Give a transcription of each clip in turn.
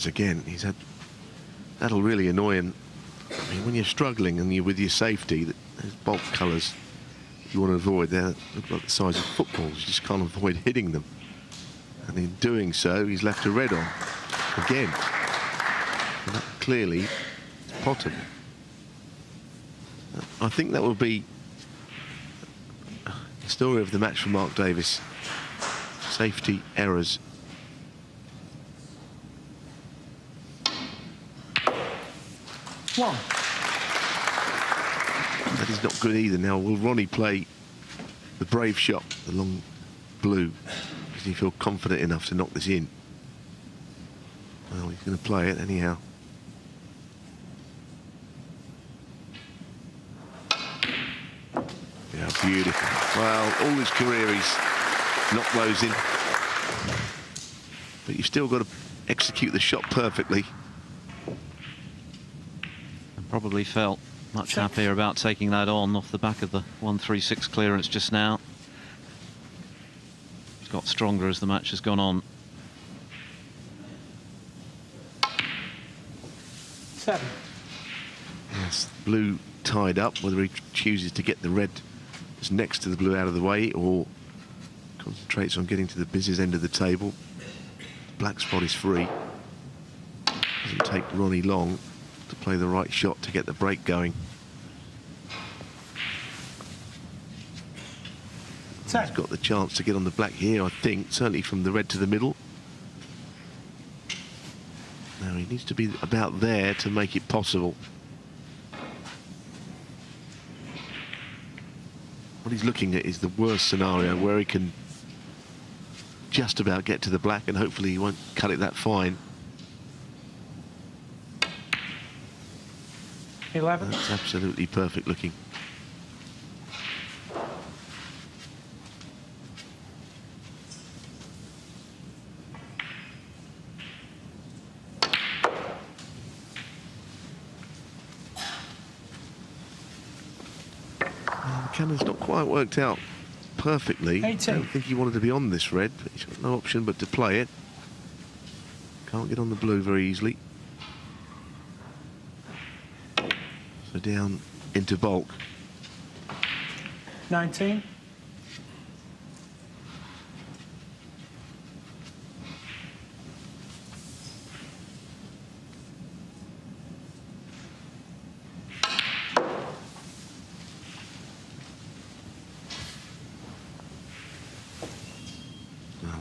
once again. He's had... That'll really annoy him. I mean, when you're struggling and you're with your safety, those bulk colours you want to avoid, they look like the size of footballs. You just can't avoid hitting them. And in doing so, he's left a red on. Again. And that clearly is potable. I think that will be the story of the match for Mark Davis. Safety errors. One. That is not good either. Now, will Ronnie play the brave shot, the long blue? Does he feel confident enough to knock this in? Well, he's going to play it anyhow. Yeah, beautiful. Well, all his career he's knocked those in. But you've still got to execute the shot perfectly. And probably felt much happier about taking that on off the back of the 136 clearance just now. He's got stronger as the match has gone on. 7. Yes, blue tied up, whether he chooses to get the red that's next to the blue out of the way or concentrates on getting to the business end of the table. Black spot is free. Doesn't take Ronnie long to play the right shot to get the break going. He's got the chance to get on the black here, I think, certainly from the red to the middle. Now he needs to be about there to make it possible. What he's looking at is the worst scenario where he can just about get to the black and hopefully he won't cut it that fine. 11. That's absolutely perfect looking. The cannon's not quite worked out perfectly. 18. I don't think he wanted to be on this red, but he's got no option but to play it. Can't get on the blue very easily. So down into bulk. 19.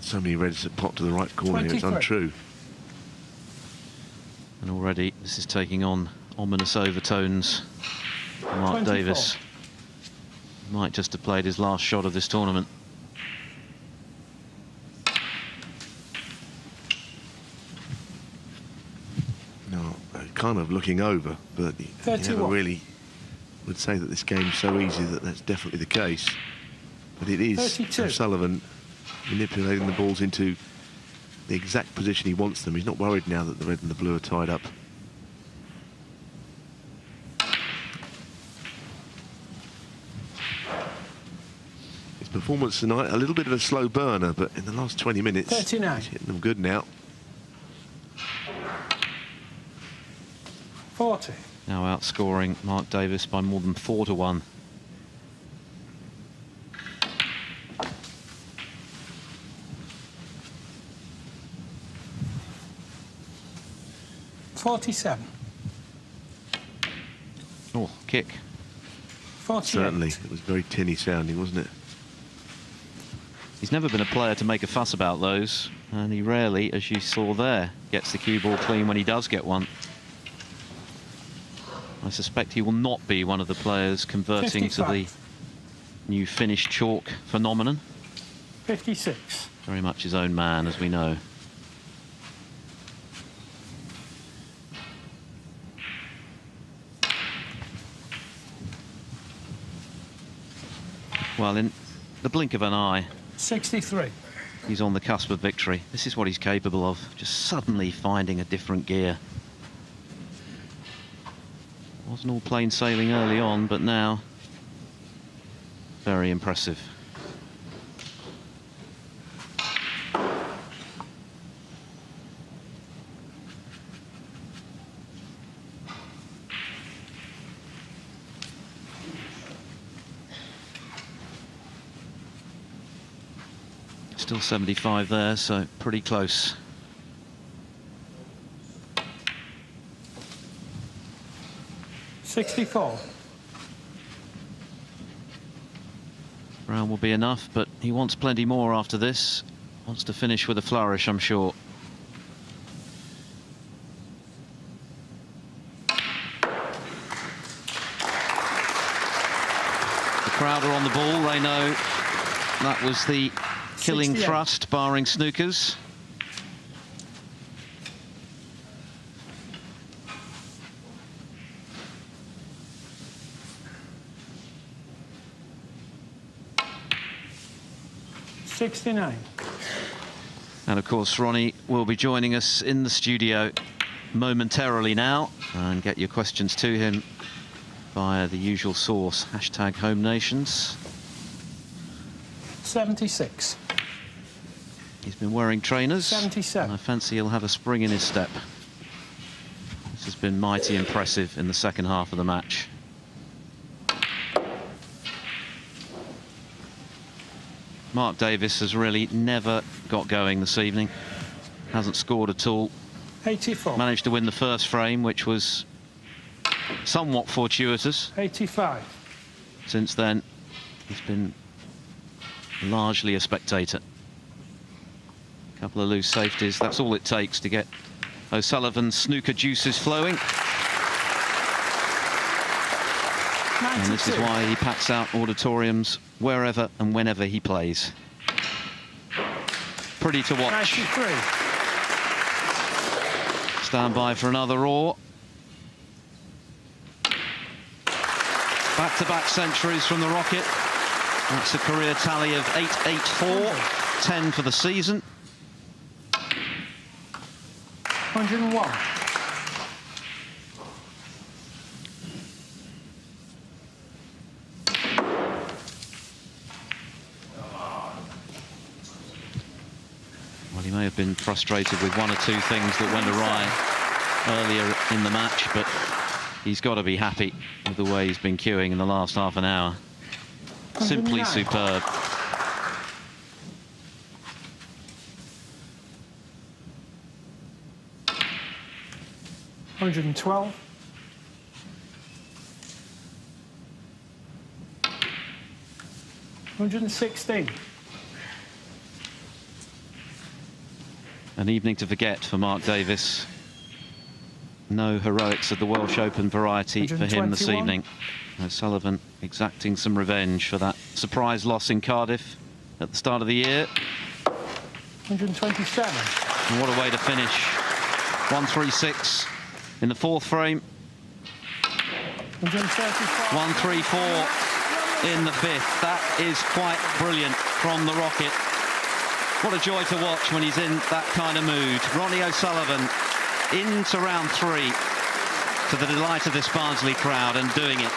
So many reds that pop to the right corner here, it's 23. untrue. And already this is taking on ominous overtones for Mark 24. Davis. Might just have played his last shot of this tournament. No, kind of looking over, but you never really would say that this game's so easy that that's definitely the case. But it is 32. O'Sullivan manipulating the balls into the exact position he wants them. He's not worried now that the red and the blue are tied up. His performance tonight, a little bit of a slow burner, but in the last 20 minutes, 39. he's hitting them good now. 40. Now outscoring Mark Davis by more than 4-1. $47. Oh, kick. 48. Certainly, it was very tinny sounding, wasn't it? He's never been a player to make a fuss about those, and he rarely, as you saw there, gets the cue ball clean when he does get one. I suspect he will not be one of the players converting 55. to the new Finnish chalk phenomenon. 56. Very much his own man, as we know. Well, in the blink of an eye, 63. he's on the cusp of victory. This is what he's capable of, just suddenly finding a different gear. Wasn't all plain sailing early on, but now, very impressive. Still 75 there, so pretty close. $64. Round will be enough, but he wants plenty more after this. Wants to finish with a flourish, I'm sure. The crowd are on the ball. They know that was the killing 68. thrust, barring snookers. $69. And of course, Ronnie will be joining us in the studio momentarily now, and get your questions to him via the usual source, #HomeNations. 76. He's been wearing trainers. 77. And I fancy he'll have a spring in his step. This has been mighty impressive in the second half of the match. Mark Davis has really never got going this evening. Hasn't scored at all. 84. Managed to win the first frame, which was somewhat fortuitous. 85. Since then, he's been largely a spectator. A couple of loose safeties. That's all it takes to get O'Sullivan's snooker juices flowing. 92. And this is why he packs out auditoriums wherever and whenever he plays. Pretty to watch. 93. Stand by for another roar. Back-to-back centuries from the Rocket. That's a career tally of 884, 10 for the season. 101. Well, he may have been frustrated with one or two things that went awry earlier in the match, but he's got to be happy with the way he's been queuing in the last half an hour. Simply 109. superb. $112. $116. An evening to forget for Mark Davis. No heroics of the Welsh Open variety for him this 121. evening. O'Sullivan exacting some revenge for that surprise loss in Cardiff at the start of the year. 127. And what a way to finish. 136 in the fourth frame. 135. 134 in the fifth. That is quite brilliant from the Rocket. What a joy to watch when he's in that kind of mood. Ronnie O'Sullivan into round three to the delight of this Barnsley crowd and doing it.